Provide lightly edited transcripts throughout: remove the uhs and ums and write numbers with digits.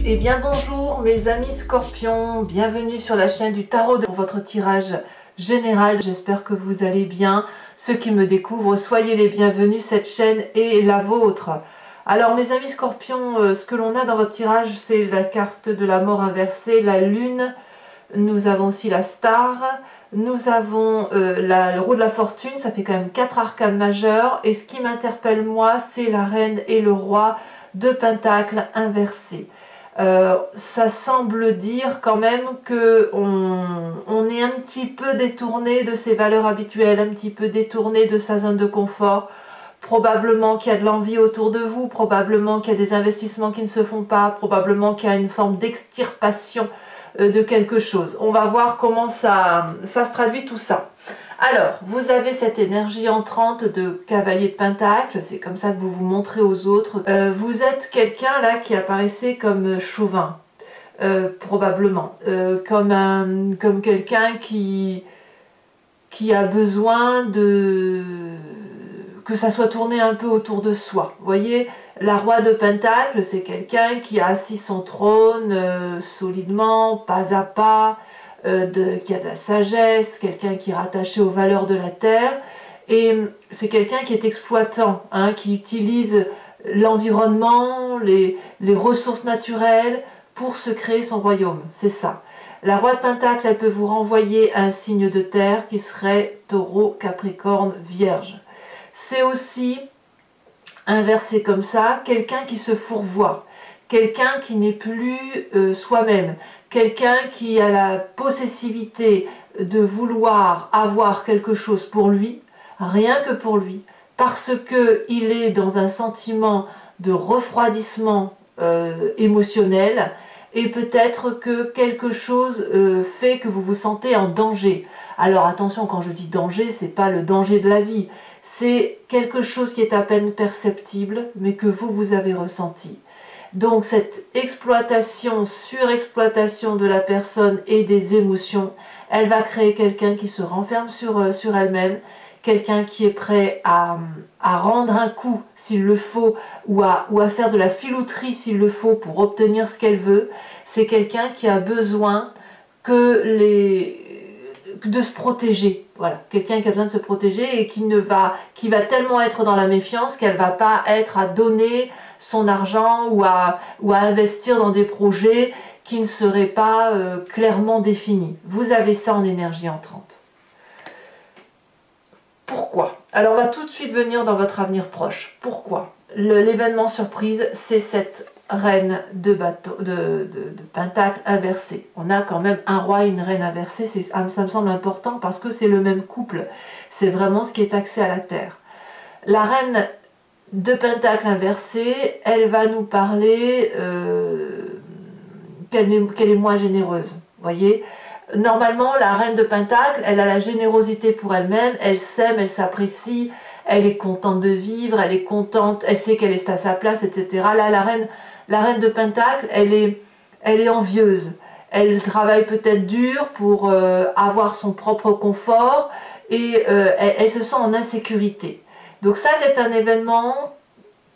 Eh bien bonjour mes amis scorpions, bienvenue sur la chaîne du tarot pour votre tirage général. J'espère que vous allez bien. Ceux qui me découvrent, soyez les bienvenus, cette chaîne est la vôtre. Alors mes amis scorpions, ce que l'on a dans votre tirage, c'est la carte de la mort inversée, la lune. Nous avons aussi la star, nous avons le roue de la fortune, ça fait quand même 4 arcanes majeures. Et ce qui m'interpelle moi, c'est la reine et le roi de pentacles inversés. Ça semble dire quand même que on est un petit peu détourné de ses valeurs habituelles, un petit peu détourné de sa zone de confort. Probablement qu'il y a de l'envie autour de vous, probablement qu'il y a des investissements qui ne se font pas, probablement qu'il y a une forme d'extirpation de quelque chose. On va voir comment ça se traduit tout ça. Alors, vous avez cette énergie entrante de cavalier de pentacle, c'est comme ça que vous vous montrez aux autres. Vous êtes quelqu'un là qui apparaissait comme chauvin, probablement, comme quelqu'un qui a besoin que ça soit tourné un peu autour de soi. Vous voyez, la roi de pentacle, c'est quelqu'un qui a assis son trône solidement, pas à pas, qui a de la sagesse, quelqu'un qui est rattaché aux valeurs de la terre, et c'est quelqu'un qui est exploitant, hein, qui utilise l'environnement, les ressources naturelles pour se créer son royaume, c'est ça. La roi de pentacle, elle peut vous renvoyer à un signe de terre qui serait taureau, capricorne, vierge. C'est aussi, inversé comme ça, quelqu'un qui se fourvoie, quelqu'un qui n'est plus soi-même, quelqu'un qui a la possessivité de vouloir avoir quelque chose pour lui, rien que pour lui, parce qu'il est dans un sentiment de refroidissement émotionnel, et peut-être que quelque chose fait que vous vous sentez en danger. Alors attention, quand je dis danger, c'est pas le danger de la vie, c'est quelque chose qui est à peine perceptible, mais que vous avez ressenti. Donc cette exploitation, surexploitation de la personne et des émotions, elle va créer quelqu'un qui se renferme sur elle-même, quelqu'un qui est prêt à rendre un coup s'il le faut, ou à faire de la filouterie s'il le faut pour obtenir ce qu'elle veut. C'est quelqu'un qui a besoin de se protéger. Voilà, quelqu'un qui a besoin de se protéger et qui va tellement être dans la méfiance qu'elle ne va pas être à donner son argent ou à investir dans des projets qui ne seraient pas clairement définis. Vous avez ça en énergie entrante. Pourquoi? Alors on va tout de suite venir dans votre avenir proche. Pourquoi? L'événement surprise, c'est cette reine de pentacle inversée. On a quand même un roi et une reine inversée, ça me semble important parce que c'est le même couple. C'est vraiment ce qui est axé à la terre. La reine de pentacle inversée, elle va nous parler qu'elle est moins généreuse. Vous voyez, normalement, la reine de pentacle, elle a la générosité pour elle-même, elle s'aime, elle s'apprécie, elle est contente de vivre, elle est contente, elle sait qu'elle est à sa place, etc. Là, la reine de pentacle, elle est envieuse. Elle travaille peut-être dur pour avoir son propre confort et elle se sent en insécurité. Donc ça, c'est un événement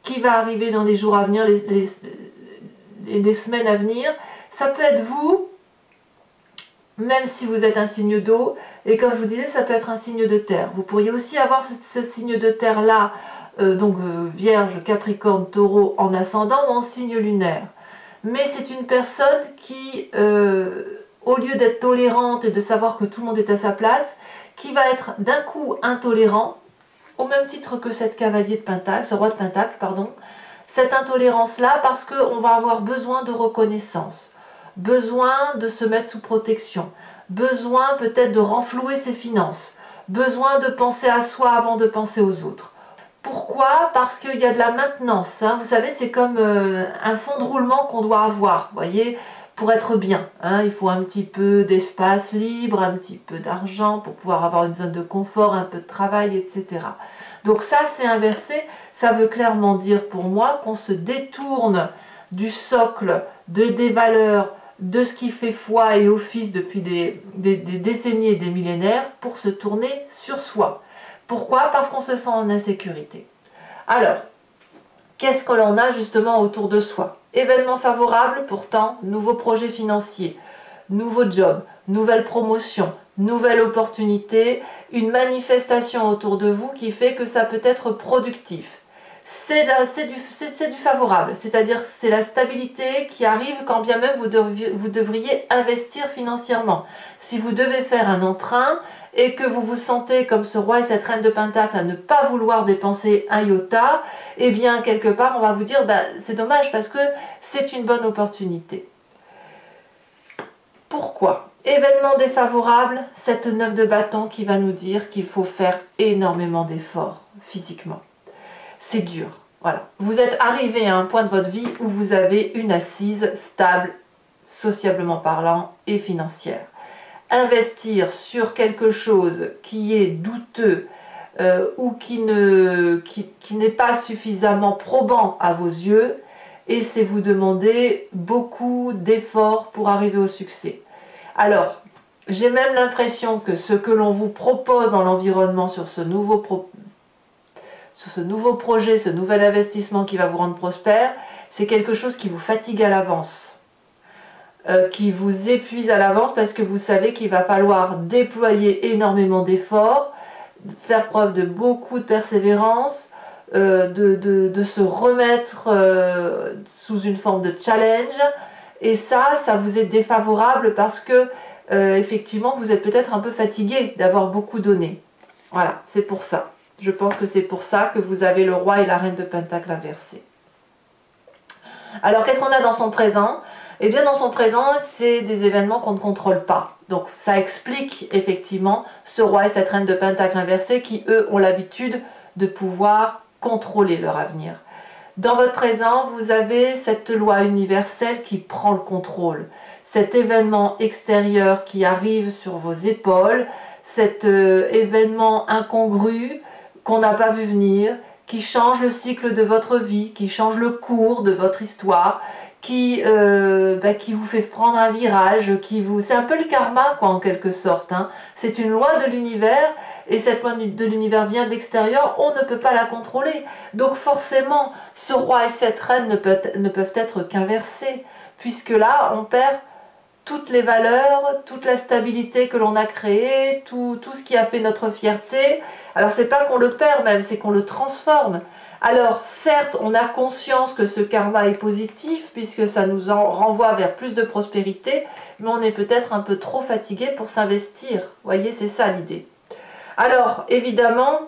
qui va arriver dans les jours à venir, les semaines à venir. Ça peut être vous, même si vous êtes un signe d'eau, et comme je vous disais, ça peut être un signe de terre. Vous pourriez aussi avoir ce signe de terre-là, Vierge, Capricorne, Taureau en ascendant ou en signe lunaire. Mais c'est une personne qui, au lieu d'être tolérante et de savoir que tout le monde est à sa place, qui va être d'un coup intolérant, au même titre que cette cavalier de pentacle, ce roi de pentacle, pardon, cette intolérance-là, parce qu'on va avoir besoin de reconnaissance, besoin de se mettre sous protection, besoin peut-être de renflouer ses finances, besoin de penser à soi avant de penser aux autres. Pourquoi? Parce qu'il y a de la maintenance, hein. Vous savez, c'est comme un fond de roulement qu'on doit avoir, vous voyez, pour être bien, hein. Il faut un petit peu d'espace libre, un petit peu d'argent pour pouvoir avoir une zone de confort, un peu de travail, etc. Donc ça, c'est inversé, ça veut clairement dire pour moi qu'on se détourne du socle, des valeurs, de ce qui fait foi et office depuis des décennies et des millénaires pour se tourner sur soi. Pourquoi? Parce qu'on se sent en insécurité. Alors, Qu'est-ce que l'on a justement autour de soi? Événements favorables, pourtant, nouveaux projets financiers, nouveau job, nouvelle promotion, nouvelle opportunité, une manifestation autour de vous qui fait que ça peut être productif. C'est du favorable, c'est-à-dire c'est la stabilité qui arrive quand bien même vous devriez investir financièrement. Si vous devez faire un emprunt et que vous vous sentez comme ce roi et cette reine de Pentacle à ne pas vouloir dépenser un iota, eh bien quelque part on va vous dire c'est dommage parce que c'est une bonne opportunité. Pourquoi? Événement défavorable, cette 9 de bâton qui va nous dire qu'il faut faire énormément d'efforts physiquement. C'est dur, voilà. Vous êtes arrivé à un point de votre vie où vous avez une assise stable, sociablement parlant et financière. Investir sur quelque chose qui est douteux ou qui n'est pas suffisamment probant à vos yeux, et c'est vous demander beaucoup d'efforts pour arriver au succès. Alors, j'ai même l'impression que ce que l'on vous propose dans l'environnement sur ce nouveau projet, ce nouvel investissement qui va vous rendre prospère, c'est quelque chose qui vous fatigue à l'avance, qui vous épuise à l'avance parce que vous savez qu'il va falloir déployer énormément d'efforts, faire preuve de beaucoup de persévérance, de se remettre sous une forme de challenge, et ça vous est défavorable parce que effectivement vous êtes peut-être un peu fatigué d'avoir beaucoup donné. Voilà, c'est pour ça. Je pense que c'est pour ça que vous avez le roi et la reine de Pentacle inversés. Alors qu'est-ce qu'on a dans son présent? Eh bien dans son présent, c'est des événements qu'on ne contrôle pas. Donc ça explique effectivement ce roi et cette reine de Pentacle inversés qui eux ont l'habitude de pouvoir contrôler leur avenir. Dans votre présent, vous avez cette loi universelle qui prend le contrôle. Cet événement extérieur qui arrive sur vos épaules, cet événement incongru qu'on n'a pas vu venir, qui change le cycle de votre vie, qui change le cours de votre histoire, qui vous fait prendre un virage, c'est un peu le karma quoi en quelque sorte. Hein. C'est une loi de l'univers et cette loi de l'univers vient de l'extérieur, on ne peut pas la contrôler. Donc forcément, ce roi et cette reine ne peuvent être qu'inversés, puisque là on perd toutes les valeurs, toute la stabilité que l'on a créée, tout ce qui a fait notre fierté. Alors c'est pas qu'on le perd même, c'est qu'on le transforme. Alors certes, on a conscience que ce karma est positif, puisque ça nous en renvoie vers plus de prospérité, mais on est peut-être un peu trop fatigué pour s'investir. Vous voyez, c'est ça l'idée. Alors évidemment,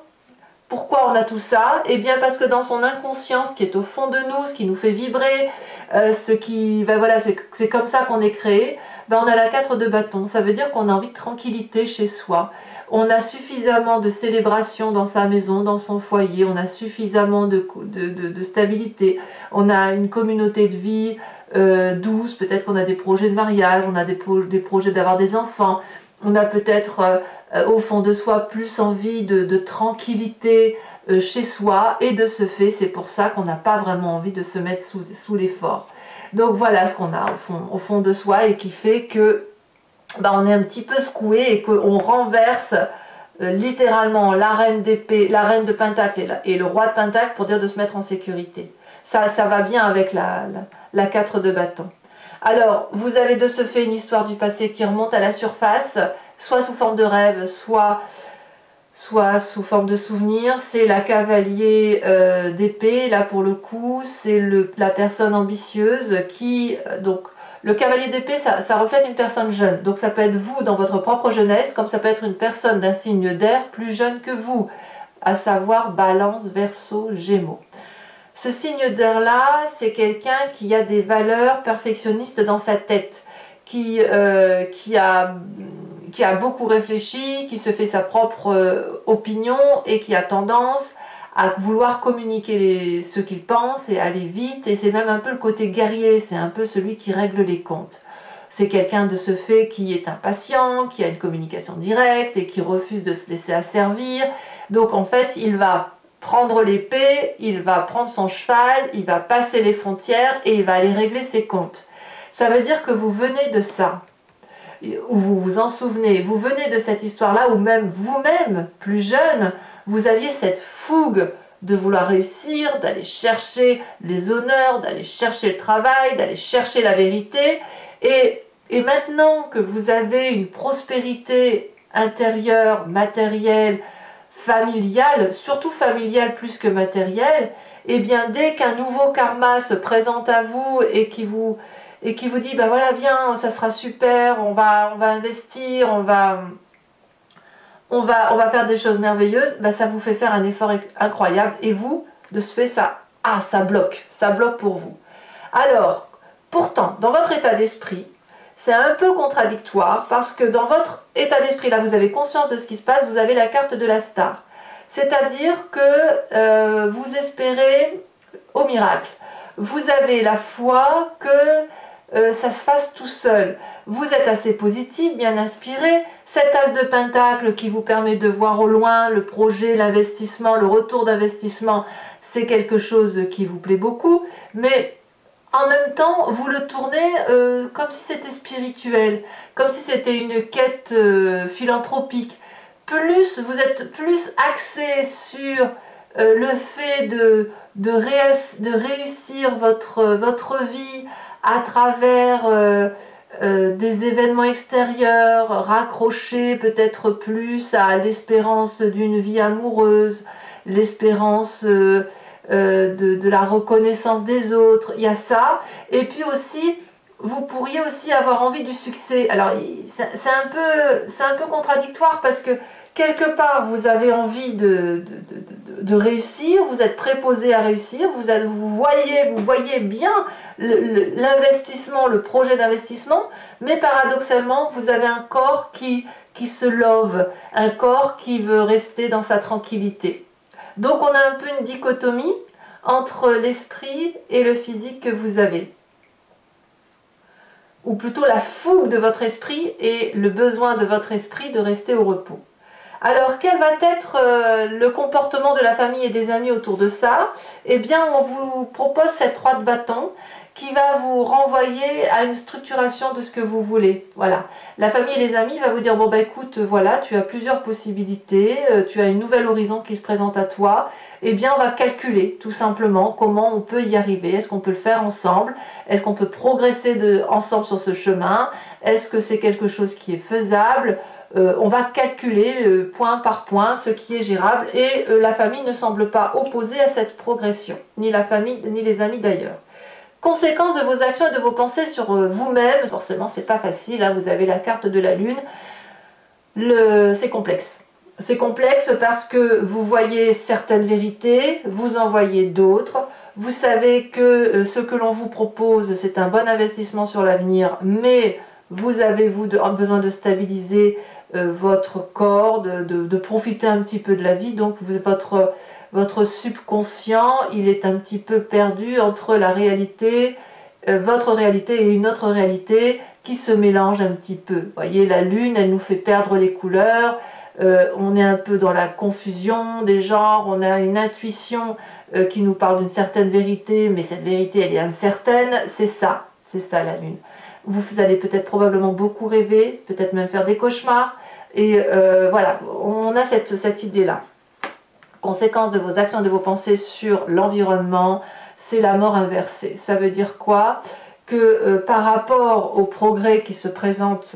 pourquoi on a tout ça? Eh bien parce que dans son inconscience qui est au fond de nous, ce qui nous fait vibrer, c'est comme ça qu'on est créé, on a la 4 de bâton. Ça veut dire qu'on a envie de tranquillité chez soi. On a suffisamment de célébration dans sa maison, dans son foyer, on a suffisamment de stabilité, on a une communauté de vie douce, peut-être qu'on a des projets de mariage, on a des projets d'avoir des enfants, on a peut-être au fond de soi plus envie de tranquillité chez soi, et de ce fait c'est pour ça qu'on n'a pas vraiment envie de se mettre sous l'effort. Donc voilà ce qu'on a au fond de soi et qui fait que on est un petit peu secoué et qu'on renverse littéralement la reine d'épée, la reine de Pentacle et le roi de Pentacle pour dire de se mettre en sécurité. Ça va bien avec la 4 de bâton. Alors, vous avez de ce fait une histoire du passé qui remonte à la surface, soit sous forme de rêve, soit sous forme de souvenir. C'est la cavalier d'épée, là pour le coup, c'est la personne ambitieuse qui... donc, le cavalier d'épée, ça reflète une personne jeune. Donc ça peut être vous dans votre propre jeunesse, comme ça peut être une personne d'un signe d'air plus jeune que vous, à savoir Balance, Verseau, Gémeaux. Ce signe d'air-là, c'est quelqu'un qui a des valeurs perfectionnistes dans sa tête, qui a beaucoup réfléchi, qui se fait sa propre opinion et qui a tendance à vouloir communiquer ce qu'il pense et aller vite, et c'est même un peu le côté guerrier, c'est un peu celui qui règle les comptes. C'est quelqu'un de ce fait qui est impatient, qui a une communication directe et qui refuse de se laisser asservir. Donc en fait, il va prendre l'épée, il va prendre son cheval, il va passer les frontières et il va aller régler ses comptes. Ça veut dire que vous venez de ça, ou vous vous en souvenez, vous venez de cette histoire-là, ou même vous-même, plus jeune, vous aviez cette fougue de vouloir réussir, d'aller chercher les honneurs, d'aller chercher le travail, d'aller chercher la vérité. Et maintenant que vous avez une prospérité intérieure, matérielle, familiale, surtout familiale plus que matérielle, et bien dès qu'un nouveau karma se présente à vous et qui vous dit, ben voilà, viens, ça sera super, on va investir, on va faire des choses merveilleuses, ben ça vous fait faire un effort incroyable, et vous, de ce fait, ça bloque pour vous. Alors, pourtant, dans votre état d'esprit, c'est un peu contradictoire, parce que dans votre état d'esprit, là, vous avez conscience de ce qui se passe, vous avez la carte de la star. C'est-à-dire que vous espérez au miracle. Vous avez la foi que ça se fasse tout seul. Vous êtes assez positif, bien inspiré. Cet as de pentacle qui vous permet de voir au loin le projet, l'investissement, le retour d'investissement, c'est quelque chose qui vous plaît beaucoup. Mais en même temps, vous le tournez comme si c'était spirituel, comme si c'était une quête philanthropique. Vous êtes plus axé sur le fait de réussir votre vie à travers des événements extérieurs, raccroché peut-être plus à l'espérance d'une vie amoureuse, l'espérance de la reconnaissance des autres, il y a ça. Et puis aussi, vous pourriez aussi avoir envie du succès. Alors, c'est un peu contradictoire, parce que quelque part, vous avez envie de réussir, vous êtes préposé à réussir, vous voyez bien l'investissement, le projet d'investissement, mais paradoxalement, vous avez un corps qui se love, un corps qui veut rester dans sa tranquillité. Donc, on a un peu une dichotomie entre l'esprit et le physique que vous avez. Ou plutôt la fougue de votre esprit et le besoin de votre esprit de rester au repos. Alors, quel va être le comportement de la famille et des amis autour de ça? Eh bien, on vous propose cette 3 de bâton qui va vous renvoyer à une structuration de ce que vous voulez. Voilà. La famille et les amis va vous dire, bon bah écoute, voilà, tu as plusieurs possibilités, tu as une nouvelle horizon qui se présente à toi. Eh bien, on va calculer tout simplement comment on peut y arriver. Est-ce qu'on peut le faire ensemble? Est-ce qu'on peut progresser ensemble sur ce chemin? Est-ce que c'est quelque chose qui est faisable? On va calculer point par point ce qui est gérable, et la famille ne semble pas opposée à cette progression, ni la famille ni les amis d'ailleurs. Conséquence de vos actions et de vos pensées sur vous-même, forcément c'est pas facile, hein, vous avez la carte de la lune, c'est complexe. C'est complexe parce que vous voyez certaines vérités, vous en voyez d'autres, vous savez que ce que l'on vous propose c'est un bon investissement sur l'avenir, mais vous avez besoin de stabiliser votre corps, de profiter un petit peu de la vie, donc votre subconscient, il est un petit peu perdu entre la réalité, votre réalité et une autre réalité qui se mélange un petit peu. Vous voyez, la lune, elle nous fait perdre les couleurs, on est un peu dans la confusion des genres, on a une intuition qui nous parle d'une certaine vérité, mais cette vérité, elle est incertaine, c'est ça la lune. Vous allez peut-être probablement beaucoup rêver, peut-être même faire des cauchemars, et voilà, on a cette idée-là. Conséquence de vos actions et de vos pensées sur l'environnement, c'est la mort inversée. Ça veut dire quoi? Que par rapport au progrès qui se présente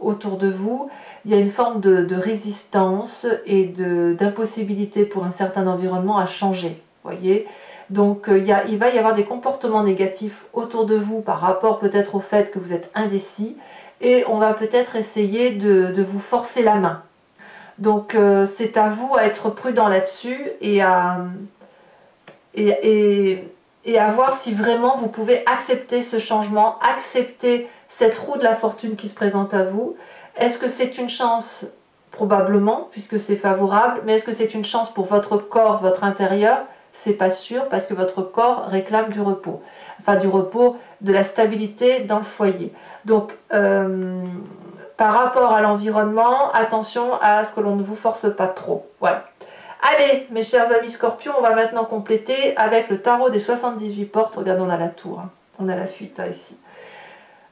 autour de vous, il y a une forme de résistance et d'impossibilité pour un certain environnement à changer. Voyez, donc il va y avoir des comportements négatifs autour de vous par rapport peut-être au fait que vous êtes indécis, et on va peut-être essayer de vous forcer la main. Donc c'est à vous à être prudent là-dessus et à voir si vraiment vous pouvez accepter ce changement, accepter cette roue de la fortune qui se présente à vous. Est-ce que c'est une chance? Probablement, puisque c'est favorable, mais est-ce que c'est une chance pour votre corps, votre intérieur? C'est pas sûr, parce que votre corps réclame du repos. Enfin, du repos, de la stabilité dans le foyer. Donc, par rapport à l'environnement, attention à ce que l'on ne vous force pas trop. Voilà. Allez, mes chers amis scorpions, on va maintenant compléter avec le tarot des 78 portes. Regardez, on a la tour, hein. On a la fuite, hein, ici.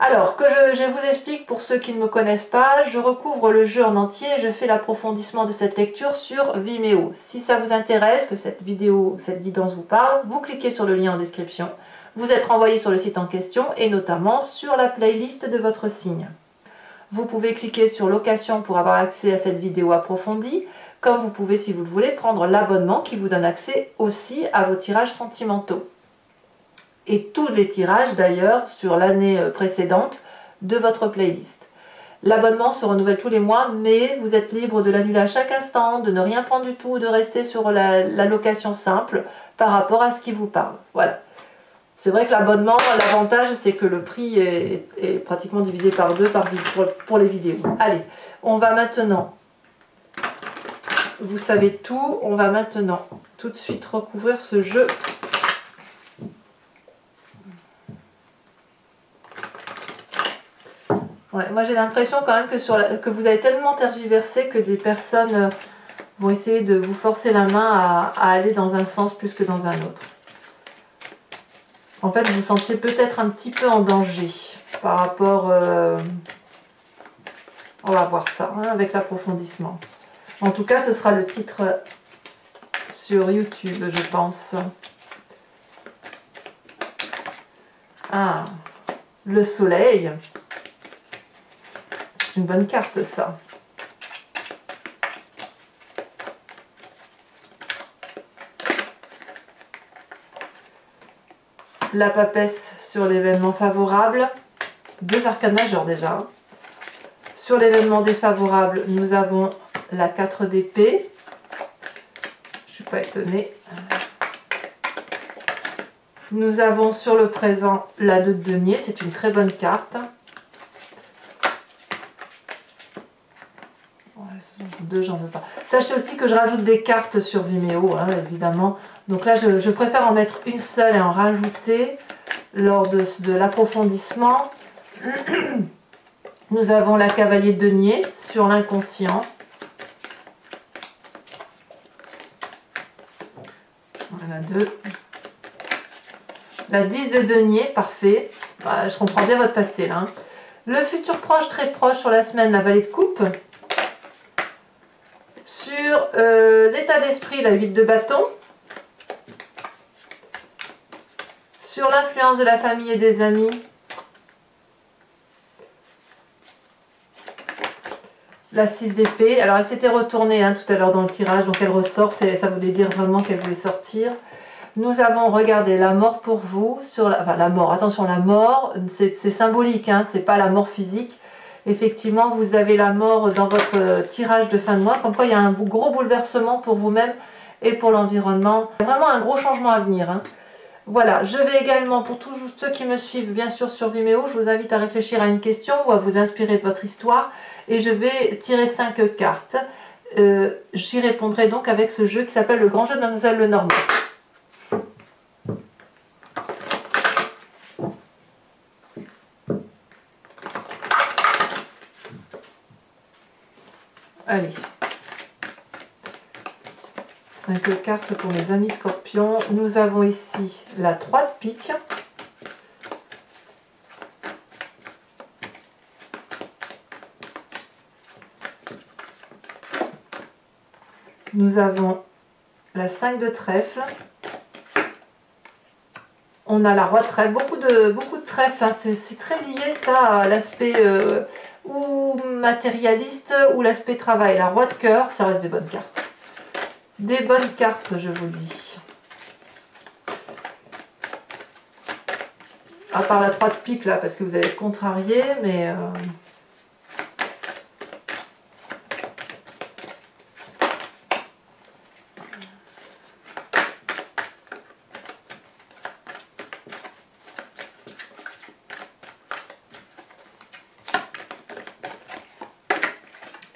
Alors, je vous explique pour ceux qui ne me connaissent pas, je recouvre le jeu en entier et je fais l'approfondissement de cette lecture sur Vimeo. Si ça vous intéresse, que cette guidance vous parle, vous cliquez sur le lien en description. Vous êtes renvoyé sur le site en question et notamment sur la playlist de votre signe. Vous pouvez cliquer sur location pour avoir accès à cette vidéo approfondie, comme vous pouvez, si vous le voulez, prendre l'abonnement qui vous donne accès aussi à vos tirages sentimentaux. Et tous les tirages d'ailleurs sur l'année précédente de votre playlist. L'abonnement se renouvelle tous les mois, mais vous êtes libre de l'annuler à chaque instant, de ne rien prendre du tout, de rester sur la location simple par rapport à ce qui vous parle. Voilà. C'est vrai que l'abonnement, l'avantage, c'est que le prix est pratiquement divisé par deux pour les vidéos. Allez, on va maintenant, vous savez tout, on va maintenant tout de suite recouvrir ce jeu. Ouais, moi j'ai l'impression quand même que vous avez tellement tergiversé que des personnes vont essayer de vous forcer la main à aller dans un sens plus que dans un autre. En fait, vous vous sentiez peut-être un petit peu en danger par rapport... on va voir ça hein, avec l'approfondissement. En tout cas, ce sera le titre sur YouTube, je pense. Ah, le soleil. C'est une bonne carte, ça. La papesse sur l'événement favorable. 2 arcanes majeures déjà. Sur l'événement défavorable, nous avons la 4 d'épée. Je ne suis pas étonnée. Nous avons sur le présent la 2 de denier. C'est une très bonne carte. Deux, j'en veux pas. Sachez aussi que je rajoute des cartes sur Vimeo, hein, évidemment. Donc là, je préfère en mettre une seule et en rajouter lors de l'approfondissement. Nous avons la cavalier de denier sur l'inconscient. Voilà, 2. La 10 de denier, parfait. Bah, je comprends bien votre passé là. Hein. Le futur proche, très proche sur la semaine, la vallée de coupe. Sur l'état d'esprit, la 8 de bâton. Sur l'influence de la famille et des amis. La 6 d'épée. Alors elle s'était retournée hein, tout à l'heure dans le tirage, donc elle ressort. Ça voulait dire vraiment qu'elle voulait sortir. Nous avons regardé la mort pour vous. Enfin la mort, attention, la mort, c'est symbolique, hein, c'est pas la mort physique. Effectivement, vous avez la mort dans votre tirage de fin de mois, comme quoi il y a un gros bouleversement pour vous-même et pour l'environnement. Vraiment un gros changement à venir. Hein. Voilà, je vais également, pour tous ceux qui me suivent bien sûr sur Vimeo, je vous invite à réfléchir à une question ou à vous inspirer de votre histoire. Et je vais tirer 5 cartes. J'y répondrai donc avec ce jeu qui s'appelle le grand jeu de Mademoiselle Lenormand. Allez, 5 cartes pour mes amis scorpions. Nous avons ici la 3 de pique. Nous avons la 5 de trèfle. On a la roi de trèfle. Beaucoup de trèfle. Hein. C'est très lié ça à l'aspect ou matérialiste ou l'aspect travail. La roi de cœur, ça reste des bonnes cartes. Des bonnes cartes, je vous dis. À part la 3 de pique là, parce que vous allez être contrarié, mais...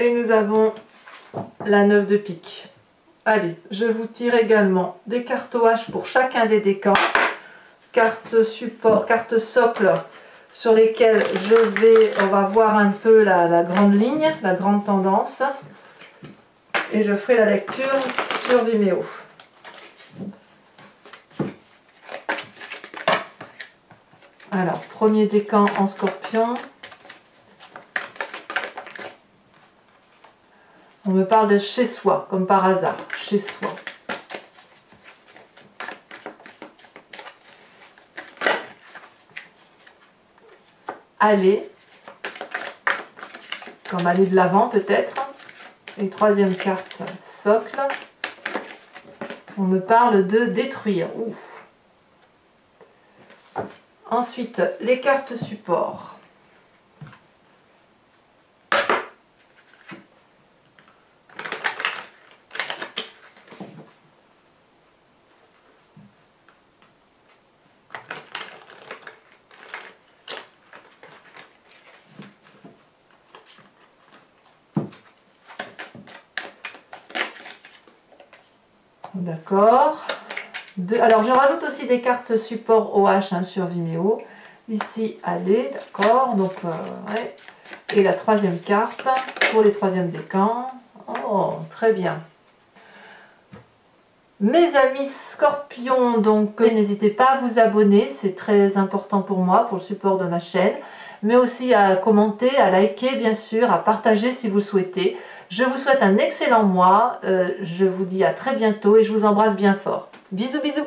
Et nous avons la 9 de pique. Allez, je vous tire également des cartes OH pour chacun des décans. Cartes support, cartes socle sur lesquelles on va voir un peu la grande ligne, la grande tendance. Et je ferai la lecture sur Vimeo. Alors, premier décan en Scorpion. On me parle de chez soi, comme par hasard, chez soi. Aller, comme aller de l'avant peut-être. Et troisième carte, socle. On me parle de détruire. Ouf. Ensuite, les cartes support. D'accord. Alors, je rajoute aussi des cartes support OH hein, sur Vimeo. Ici, allez, d'accord. Donc, ouais. Et la troisième carte pour les troisièmes décans. Oh, très bien. Mes amis Scorpions, donc n'hésitez pas à vous abonner, c'est très important pour moi, pour le support de ma chaîne, mais aussi à commenter, à liker bien sûr, à partager si vous le souhaitez. Je vous souhaite un excellent mois, je vous dis à très bientôt et je vous embrasse bien fort. Bisous bisous.